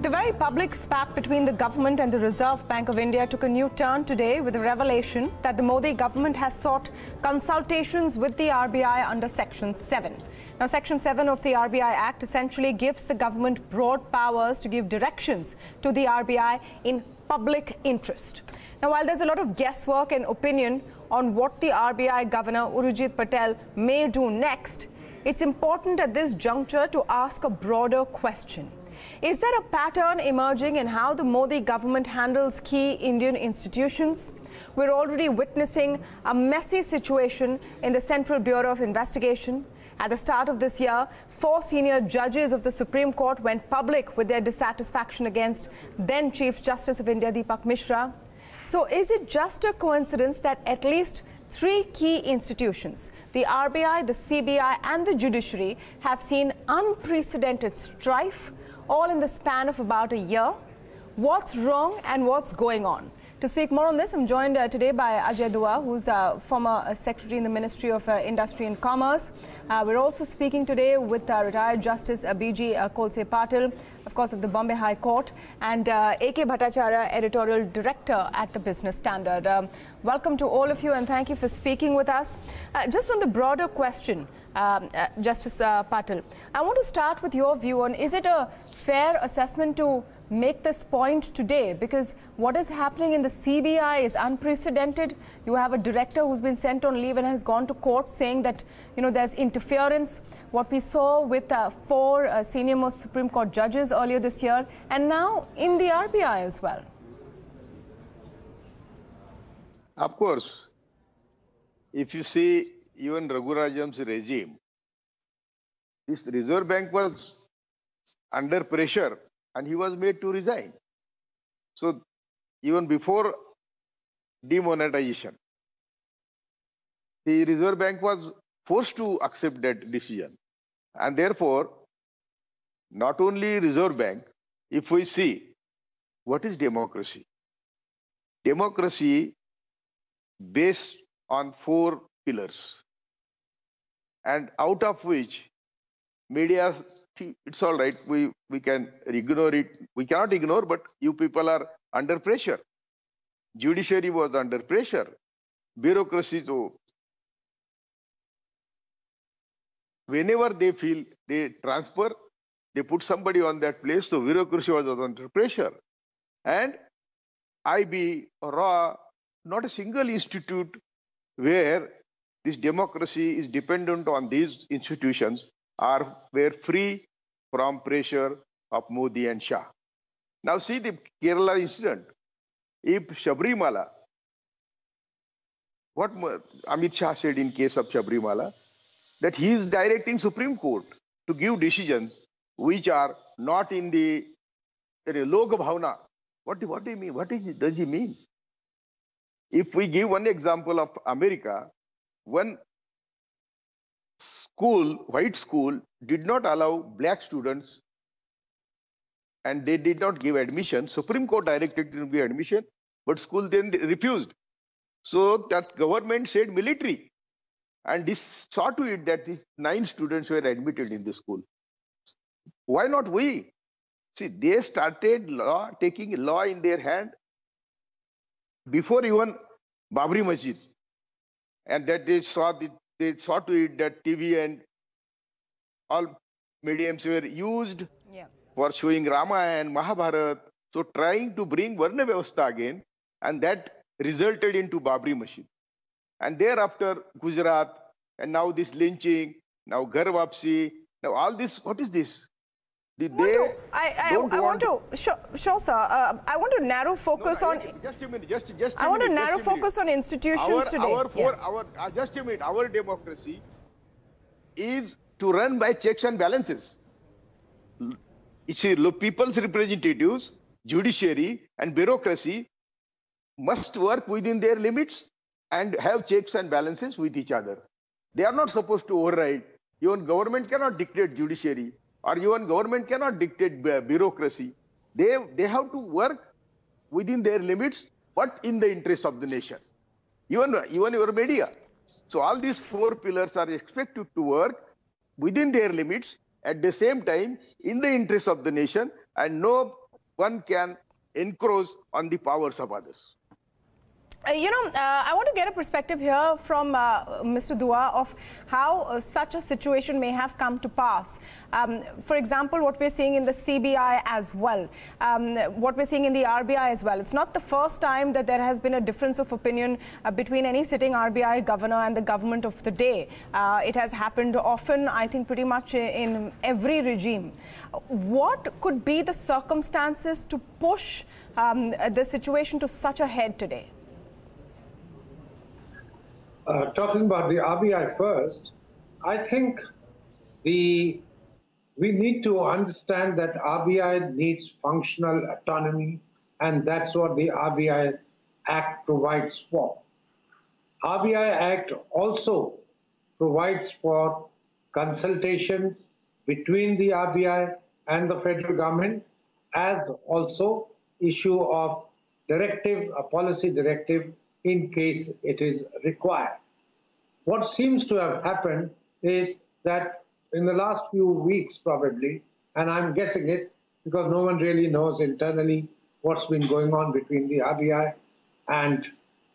The very public spat between the government and the Reserve Bank of India took a new turn today with the revelation that the Modi government has sought consultations with the RBI under Section 7. Now, Section 7 of the RBI Act essentially gives the government broad powers to give directions to the RBI in public interest. Now, while there's a lot of guesswork and opinion on what the RBI Governor Urjit Patil may do next, it's important at this juncture to ask a broader question. Is there a pattern emerging in how the Modi government handles key Indian institutions? We're already witnessing a messy situation in the Central Bureau of Investigation. At the start of this year, 4 senior judges of the Supreme Court went public with their dissatisfaction against then Chief Justice of India, Deepak Mishra. So is it just a coincidence that at least 3 key institutions, the RBI, the CBI and the judiciary, have seen unprecedented strife, all in the span of about a year? What's wrong and what's going on? To speak more on this, I'm joined today by Ajay Dua, who's former secretary in the Ministry of Industry and Commerce. We're also speaking today with retired Justice Kolse Patil, of course, of the Bombay High Court, and A.K. Bhattacharya, editorial director at the Business Standard. Welcome to all of you and thank you for speaking with us. Just on the broader question, Justice Patil, I want to start with your view on, is it a fair assessment to make this point today? Because what is happening in the CBI is unprecedented. You have a director who's been sent on leave and has gone to court saying that, there's interference. What we saw with 4 senior-most Supreme Court judges earlier this year, and now in the RBI as well. Of course, if you see even Raghurajam's regime, this Reserve Bank was under pressure and he was made to resign. So even before demonetization, the Reserve Bank was forced to accept that decision. And therefore, not only Reserve Bank, if we see what is democracy? Democracy based on 4 pillars, and out of which media, it's all right, we can ignore it. We cannot ignore, but you people are under pressure. Judiciary was under pressure. Bureaucracy, so whenever they feel they transfer, they put somebody on that place, so bureaucracy was under pressure. And IB, RAW, not a single institute where this democracy is dependent on these institutions were free from pressure of Modi and Shah. Now see the Kerala incident. If Sabrimala, what Amit Shah said in case of Sabrimala, that he is directing Supreme Court to give decisions which are not in the Loka Bhavna. What do you mean? Does he mean? If we give one example of America, one school, white school, did not allow black students and they did not give admission. Supreme Court directed to give admission, but school then refused. So that government said military, and this saw to it that these 9 students were admitted in the school. Why not we? See, they started taking law in their hand before even Babri Masjid, and that they saw to it that TV and all mediums were used for showing Rama and Mahabharata. So trying to bring Varna Vyavastha again, and that resulted into Babri Masjid. And thereafter Gujarat, and now this lynching, now Ghar Wapsi, now all this, what is this? I want to narrow focus on. Just a minute. I want to narrow focus on institutions today. Just a minute. Our democracy is to run by checks and balances. You see, people's representatives, judiciary, and bureaucracy must work within their limits and have checks and balances with each other. They are not supposed to override. Even government cannot dictate judiciary, or even government cannot dictate bureaucracy. They have to work within their limits, but in the interest of the nation. Even your media. So all these 4 pillars are expected to work within their limits, at the same time in the interest of the nation, and no one can encroach on the powers of others. I want to get a perspective here from Mr. Dua of how such a situation may have come to pass. For example, what we're seeing in the CBI as well, what we're seeing in the RBI as well. It's not the first time that there has been a difference of opinion between any sitting RBI governor and the government of the day. It has happened often, I think, pretty much in every regime. What could be the circumstances to push the situation to such a head today? Talking about the RBI first, I think we need to understand that RBI needs functional autonomy, and that's what the RBI Act provides for. RBI Act also provides for consultations between the RBI and the federal government, as also issue of directive, a policy directive, in case it is required. What seems to have happened is that in the last few weeks probably, and I'm guessing it because no one really knows internally what's been going on between the RBI and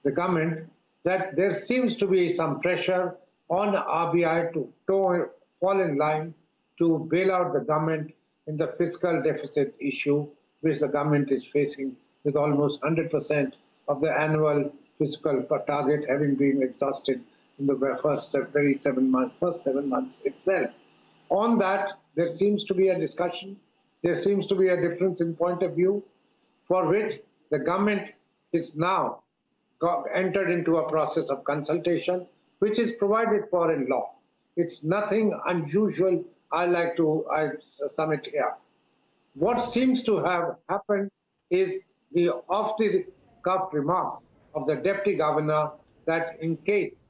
the government, that there seems to be some pressure on RBI to fall in line to bail out the government in the fiscal deficit issue which the government is facing, with almost 100% of the annual fiscal target having been exhausted in the first 7 months itself. On that, there seems to be a discussion. There seems to be a difference in point of view, for which the government is now entered into a process of consultation, which is provided for in law. It's nothing unusual. I sum it here. What seems to have happened is the off-the-cuff remark of the deputy governor that in case,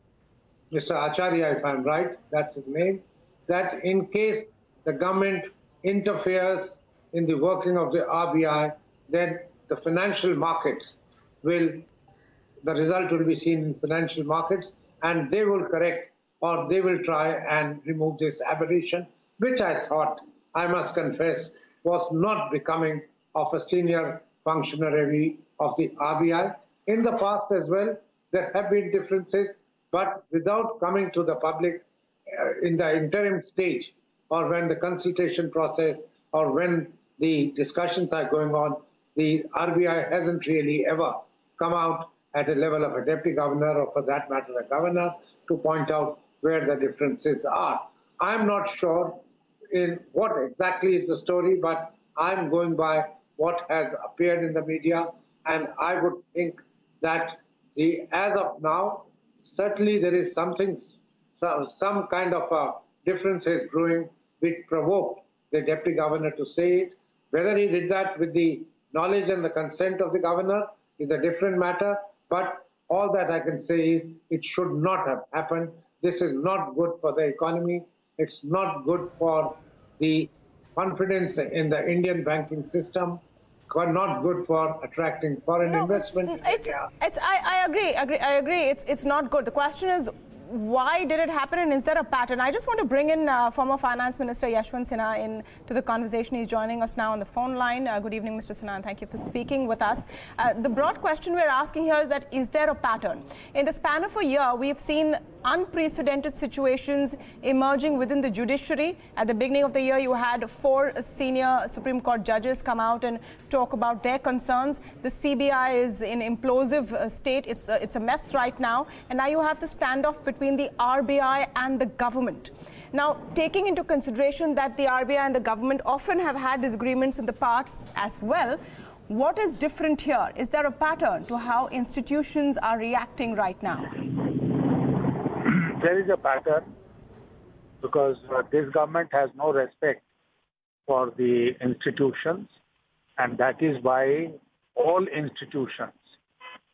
Mr. Acharya, if I'm right, that's his name, that in case the government interferes in the working of the RBI, then the financial markets the result will be seen in financial markets, and they will correct or they will try and remove this aberration, which I thought, I must confess, was not becoming of a senior functionary of the RBI. In the past as well, there have been differences, but without coming to the public in the interim stage, or when the consultation process or when the discussions are going on, the RBI hasn't really ever come out at a level of a deputy governor, or for that matter a governor, to point out where the differences are. I'm not sure in what exactly is the story, but I'm going by what has appeared in the media, and I would think that as of now, certainly there is some kind of differences brewing which provoked the deputy governor to say it. Whether he did that with the knowledge and the consent of the governor is a different matter, but all that I can say is it should not have happened. This is not good for the economy. It's not good for the confidence in the Indian banking system, not good for attracting foreign investment. I agree. It's not good. The question is, why did it happen, and is there a pattern? I just want to bring in former Finance Minister Yashwant Sinha into the conversation. He's joining us now on the phone line. Good evening, Mr. Sinha, and thank you for speaking with us. The broad question we're asking here is that, is there a pattern? In the span of a year, we've seen unprecedented situations emerging within the judiciary. At the beginning of the year, you had 4 senior Supreme Court judges come out and talk about their concerns. The CBI is in implosive state. It's a mess right now. And now you have the standoff between the RBI and the government. Now, taking into consideration that the RBI and the government often have had disagreements in the past as well, what is different here? Is there a pattern to how institutions are reacting right now? There is a pattern because this government has no respect for the institutions, and that is why all institutions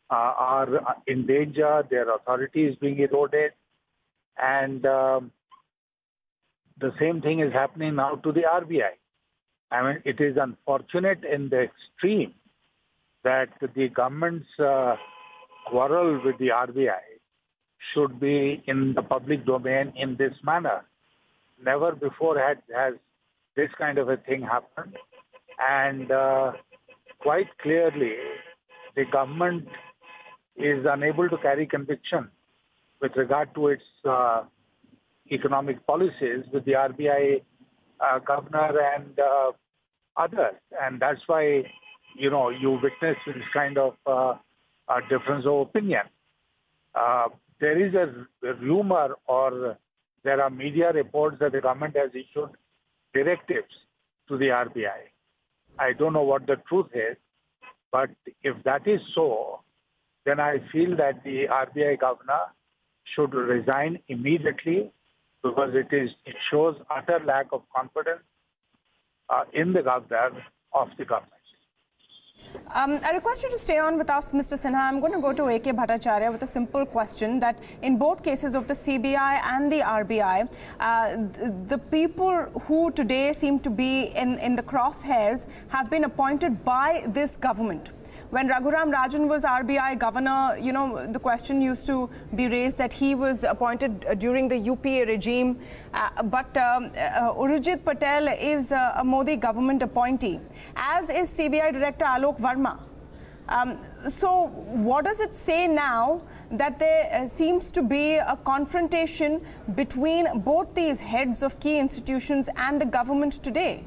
are in danger. Their authority is being eroded, and the same thing is happening now to the RBI. I mean, it is unfortunate in the extreme that the government's quarrel with the RBI should be in the public domain in this manner. Never before has this kind of a thing happened. And quite clearly the government is unable to carry conviction with regard to its economic policies with the RBI governor and others. And that's why, you witness this kind of a difference of opinion. There is a rumor or there are media reports that the government has issued directives to the RBI. I don't know what the truth is, but if that is so, then I feel that the RBI governor should resign immediately because it shows utter lack of confidence in the governor of the government. I request you to stay on with us, Mr. Sinha. I'm going to go to A.K. Bhattacharya with a simple question that in both cases of the CBI and the RBI, the people who today seem to be in the crosshairs have been appointed by this government. When Raghuram Rajan was RBI governor, the question used to be raised that he was appointed during the UPA regime. But Urjit Patel is a Modi government appointee, as is CBI Director Alok Verma. So what does it say now that there seems to be a confrontation between both these heads of key institutions and the government today?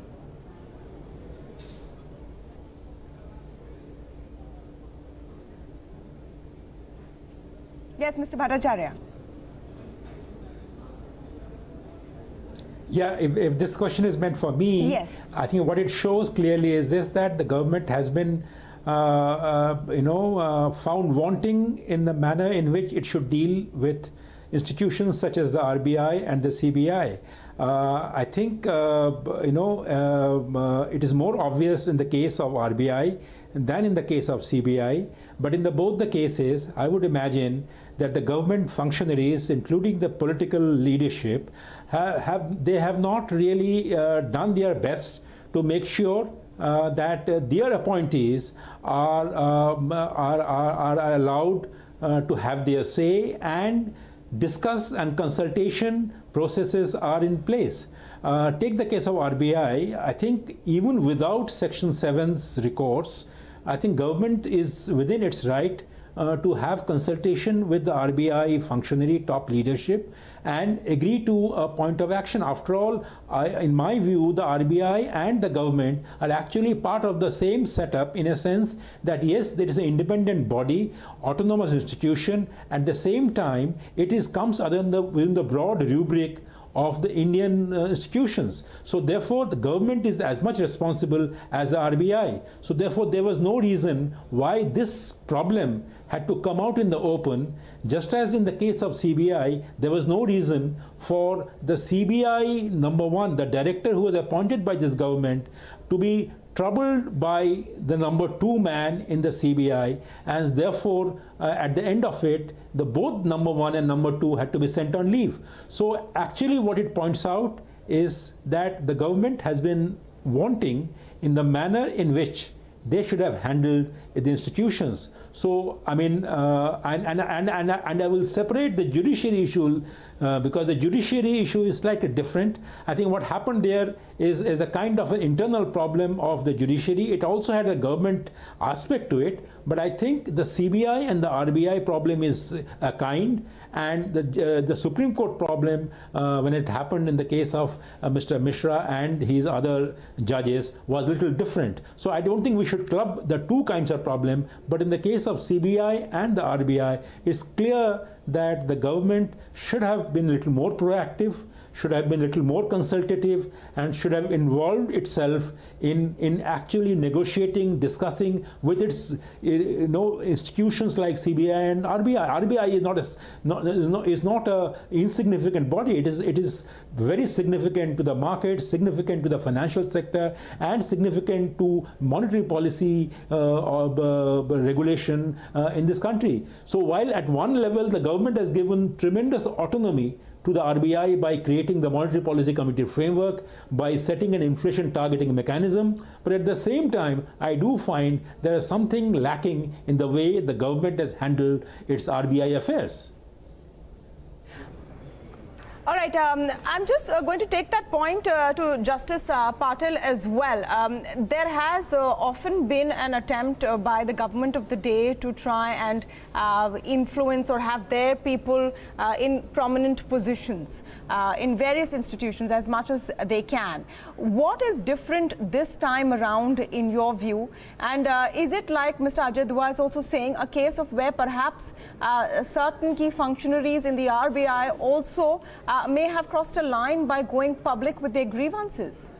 Yes, Mr. Bhattacharya. Yeah, if this question is meant for me, yes. I think what it shows clearly is this, that the government has been, found wanting in the manner in which it should deal with institutions such as the RBI and the CBI. I think, it is more obvious in the case of RBI than in the case of CBI. But in both the cases, I would imagine that the government functionaries, including the political leadership, have not really done their best to make sure that their appointees are allowed to have their say, and discuss and consultation processes are in place. Take the case of RBI. I think even without Section 7's recourse, I think government is within its right to have consultation with the RBI functionary top leadership and agree to a point of action. After all, in my view, the RBI and the government are actually part of the same setup, in a sense that yes, there is an independent body, autonomous institution. At the same time, it comes within the broad rubric of the Indian institutions. So therefore, the government is as much responsible as the RBI. So therefore, there was no reason why this problem had to come out in the open. Just as in the case of CBI, there was no reason for the CBI #1, the director who was appointed by this government, to be troubled by the #2 man in the CBI, and therefore at the end of it, both #1 and #2 had to be sent on leave. So actually what it points out is that the government has been wanting in the manner in which they should have handled the institutions. So I mean, and I will separate the judiciary issue because the judiciary issue is slightly different. I think what happened there is a kind of an internal problem of the judiciary. It also had a government aspect to it, but I think the CBI and the RBI problem is a kind, and the Supreme Court problem, when it happened in the case of Mr. Mishra and his other judges, was a little different. So I don't think we should club the two kinds of problem, but in the case of CBI and the RBI, it's clear that the government should have been a little more proactive, should have been a little more consultative, and should have involved itself in actually negotiating, discussing with its institutions like CBI and RBI. RBI is not a insignificant body. It is very significant to the market, significant to the financial sector, and significant to monetary policy regulation in this country. So while at one level the government has given tremendous autonomy to the RBI by creating the Monetary Policy Committee framework, by setting an inflation targeting mechanism, but at the same time, I do find there is something lacking in the way the government has handled its RBI affairs. All right, I'm just going to take that point to Justice Patil as well. There has often been an attempt by the government of the day to try and influence or have their people in prominent positions in various institutions as much as they can. What is different this time around in your view? And is it like Mr. Ajay Dua is also saying, a case of where perhaps certain key functionaries in the RBI also may have crossed a line by going public with their grievances?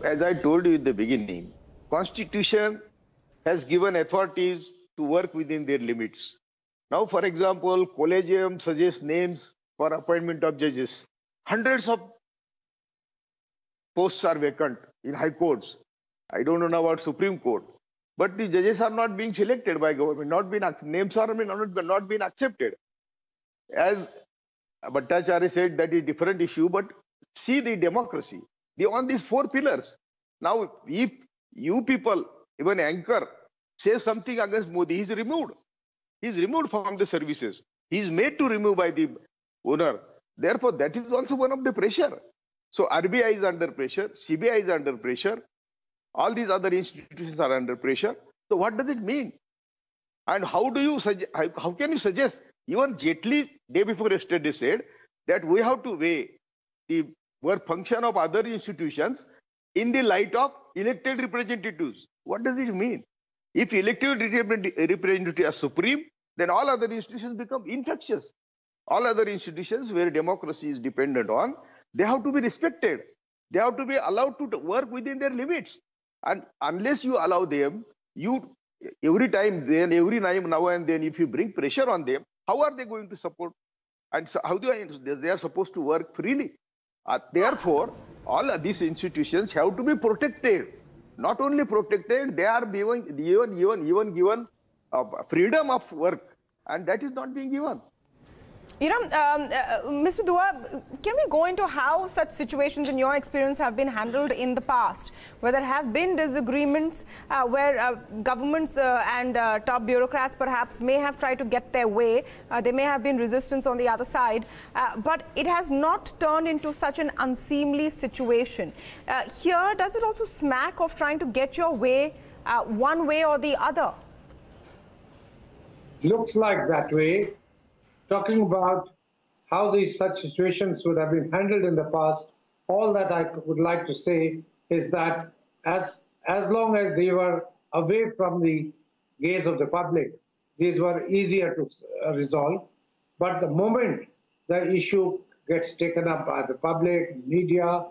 As I told you in the beginning, Constitution has given authorities to work within their limits. Now, for example, Collegium suggests names for appointment of judges. Hundreds of posts are vacant in high courts. I don't know about Supreme Court. But the judges are not being selected by government, names are not being accepted. As Bhattacharya said, that is a different issue, but see the democracy. On these four pillars. Now, if you people, even anchor, say something against Modi, he's removed. He's removed from the services. He's made to remove by the owner. Therefore, that is also one of the pressure. So RBI is under pressure, CBI is under pressure, all these other institutions are under pressure. So what does it mean? And how do you suggest, how can you suggest? Even Jaitley, day before yesterday, said that we have to weigh the work function of other institutions in the light of elected representatives. What does it mean? If elected representatives are supreme, then all other institutions become infectious. All other institutions where democracy is dependent on, they have to be respected. They have to be allowed to work within their limits. And unless you allow them, every now and then, if you bring pressure on them, how are they going to support? And so how they are supposed to work freely? Therefore, all of these institutions have to be protected. Not only protected, they are even given freedom of work, and that is not being given. You know, Mr. Dua, can we go into how such situations in your experience have been handled in the past, where there have been disagreements, where governments and top bureaucrats perhaps may have tried to get their way, there may have been resistance on the other side, but it has not turned into such an unseemly situation. Here, does it also smack of trying to get your way one way or the other? Looks like that way. Talking about how these such situations would have been handled in the past, all that I would like to say is that as long as they were away from the gaze of the public, these were easier to resolve. But the moment the issue gets taken up by the public, media,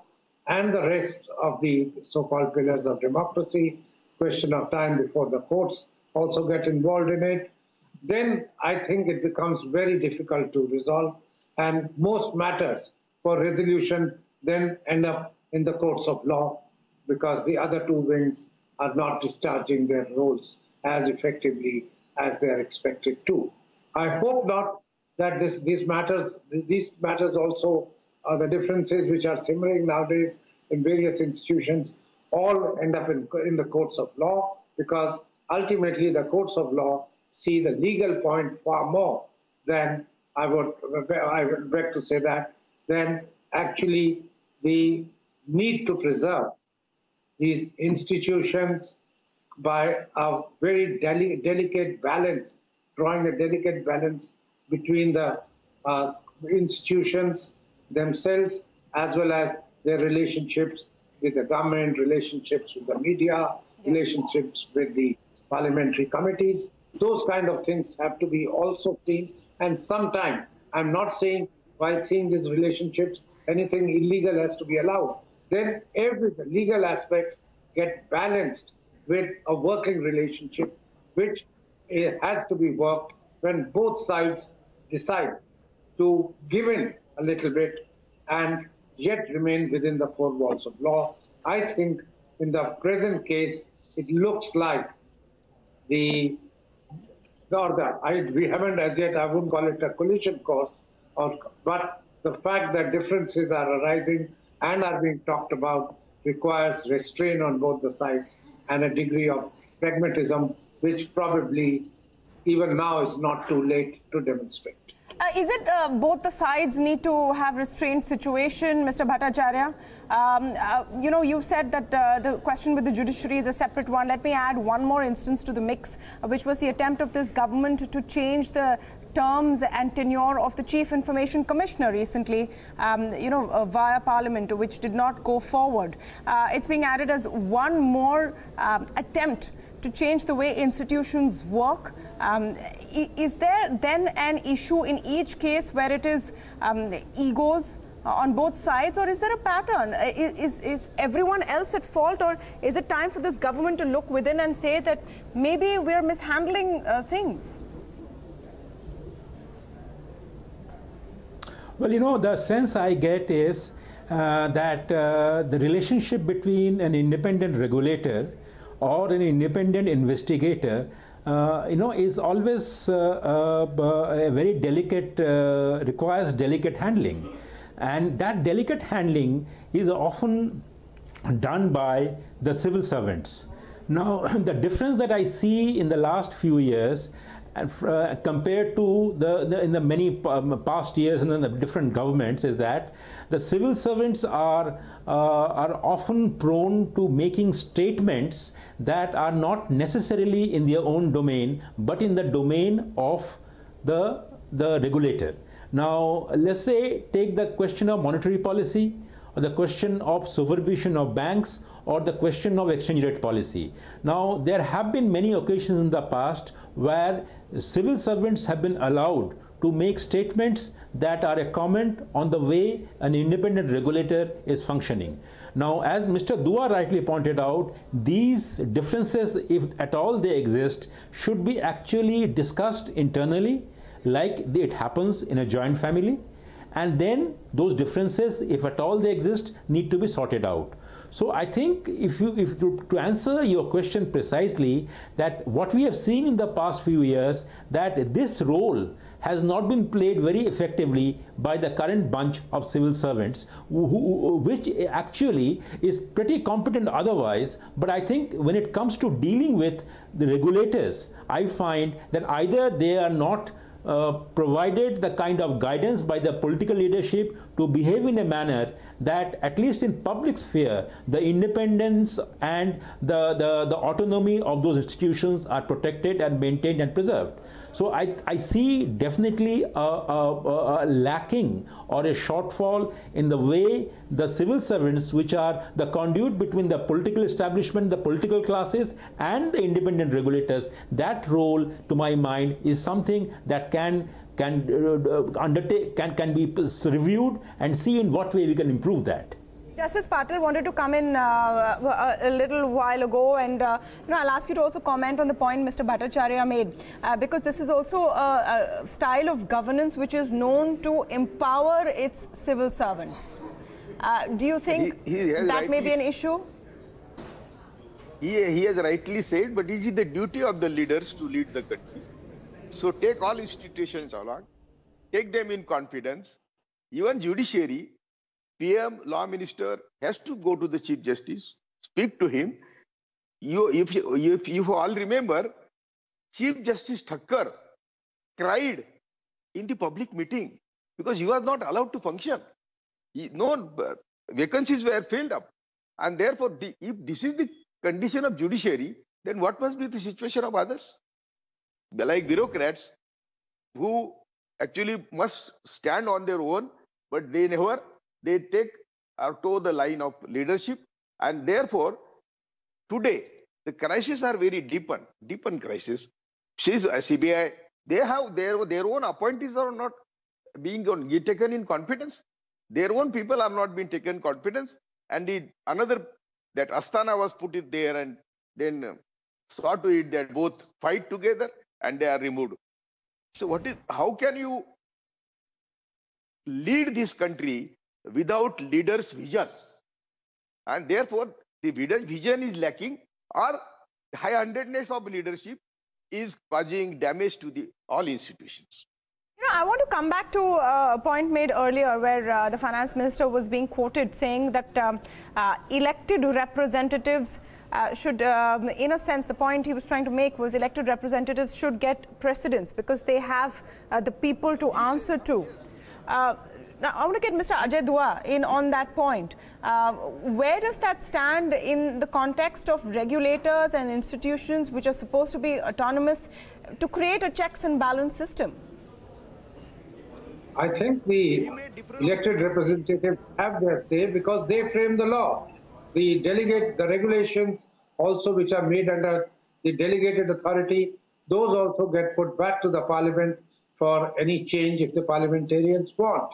and the rest of the so-called pillars of democracy, question of time before the courts also get involved in it, then I think it becomes very difficult to resolve, and most matters for resolution then end up in the courts of law because the other two wings are not discharging their roles as effectively as they are expected to. I hope not that these matters also are the differences which are simmering nowadays in various institutions all end up in the courts of law, because ultimately the courts of law see the legal point far more than I would beg to say that, than actually the need to preserve these institutions by a very delicate balance, drawing a delicate balance between the institutions themselves as well as their relationships with the government, relationships with the media, relationships with the parliamentary committees. Those kind of things have to be also seen. And sometimes, I'm not saying while seeing these relationships, anything illegal has to be allowed. Then the legal aspects get balanced with a working relationship, which has to be worked when both sides decide to give in a little bit and yet remain within the four walls of law. I think in the present case, it looks like we haven't as yet, I wouldn't call it a collision course, but the fact that differences are arising and are being talked about requires restraint on both the sides and a degree of pragmatism, which probably even now is not too late to demonstrate. Is it both the sides need to have restrained situation, Mr. Bhattacharya? You know, you said that the question with the judiciary is a separate one. Let me add one more instance to the mix, which was the attempt of this government to change the terms and tenure of the Chief Information Commissioner recently, via Parliament, which did not go forward. It's being added as one more attempt to change the way institutions work. Is there then an issue in each case where it is egos on both sides, or is there a pattern? Is everyone else at fault, or is it time for this government to look within and say that maybe we're mishandling things? Well, you know, the sense I get is that the relationship between an independent regulator or an independent investigator, is always a very delicate, requires delicate handling. And that delicate handling is often done by the civil servants. Now, the difference that I see in the last few years compared to in the many past years and in the different governments is that the civil servants are often prone to making statements that are not necessarily in their own domain, but in the domain of the regulator. Now, let's say take the question of monetary policy, or the question of supervision of banks, or the question of exchange rate policy. Now, there have been many occasions in the past where civil servants have been allowed to make statements that are a comment on the way an independent regulator is functioning. Now, as Mr. Dua rightly pointed out, these differences, if at all they exist, should be actually discussed internally, like it happens in a joint family. And then those differences, if at all they exist, need to be sorted out. So I think to answer your question precisely, that what we have seen in the past few years, that this role has not been played very effectively by the current bunch of civil servants, which actually is pretty competent otherwise. But I think when it comes to dealing with the regulators, I find that either they are not provided the kind of guidance by the political leadership to behave in a manner that, at least in public sphere, the independence and the autonomy of those institutions are protected and maintained and preserved. So I see definitely a lacking or a shortfall in the way the civil servants, which are the conduit between the political establishment, the political classes, and the independent regulators, that role, to my mind, is something that can be reviewed and see in what way we can improve that. Justice Patil wanted to come in a little while ago, and I'll ask you to also comment on the point Mr. Bhattacharya made, because this is also a style of governance which is known to empower its civil servants. Do you think that may be an issue? He has rightly said, but it is the duty of the leaders to lead the country. So take all institutions along, take them in confidence. Even judiciary, PM, law minister has to go to the Chief Justice, speak to him. If you all remember, Chief Justice Thakkar cried in the public meeting because he was not allowed to function. No vacancies were filled up. And therefore, if this is the condition of judiciary, then what must be the situation of others? They're like bureaucrats who actually must stand on their own, but they take or toe the line of leadership. And therefore, today, the crises are very deepened crisis. CBI, they have their own appointees are not being taken in confidence. Their own people are not being taken in confidence. And that Astana was put it there, and then saw to it that both fight together and they are removed. So how can you lead this country without leaders' vision? And therefore, the vision is lacking, or high-handedness of leadership is causing damage to all institutions. I want to come back to a point made earlier where the finance minister was being quoted saying that elected representatives should, in a sense, the point he was trying to make was elected representatives should get precedence because they have the people to answer to. Now, I want to get Mr. Ajay Dua in on that point. Where does that stand in the context of regulators and institutions which are supposed to be autonomous to create a checks and balance system? I think the elected representatives have their say because they frame the law. The regulations also which are made under the delegated authority, those also get put back to the parliament for any change if the parliamentarians want.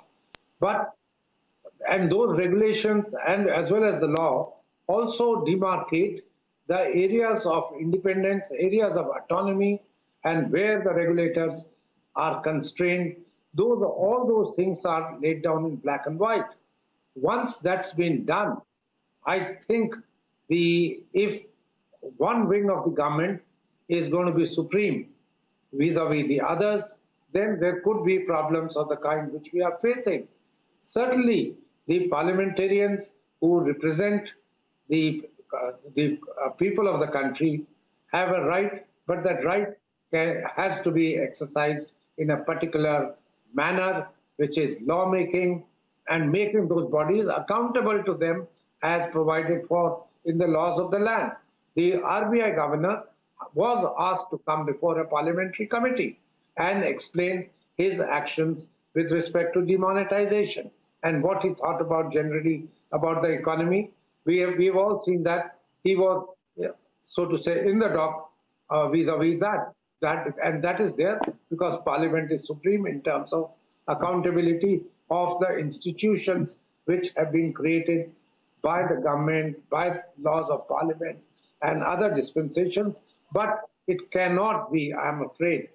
And those regulations and as well as the law also demarcate the areas of independence, areas of autonomy, and where the regulators are constrained. All those things are laid down in black and white. Once that's been done, I think if one wing of the government is going to be supreme vis-a-vis the others, then there could be problems of the kind which we are facing. Certainly, the parliamentarians who represent the people of the country have a right, but that right has to be exercised in a particular manner, which is lawmaking and making those bodies accountable to them as provided for in the laws of the land. The RBI governor was asked to come before a parliamentary committee and explain his actions with respect to demonetization and what he thought about generally about the economy. We've all seen that he was, so to say, in the dock vis-a-vis that. And that is there because Parliament is supreme in terms of accountability of the institutions which have been created by the government, by laws of Parliament and other dispensations. But it cannot be, I'm afraid,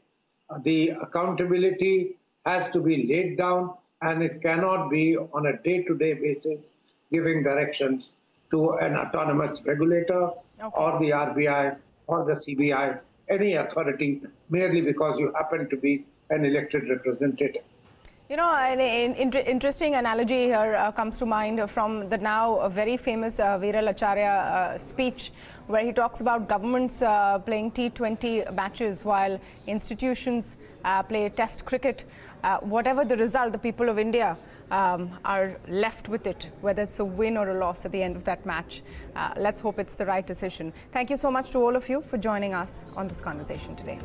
the accountability has to be laid down and it cannot be on a day-to-day basis giving directions to an autonomous regulator or the RBI or the CBI, any authority, merely because you happen to be an elected representative. You know, an interesting analogy here comes to mind from the now very famous Viralacharya speech, where he talks about governments playing T20 matches while institutions play test cricket. Whatever the result, the people of India are left with it, whether it's a win or a loss at the end of that match. Let's hope it's the right decision. Thank you so much to all of you for joining us on this conversation today.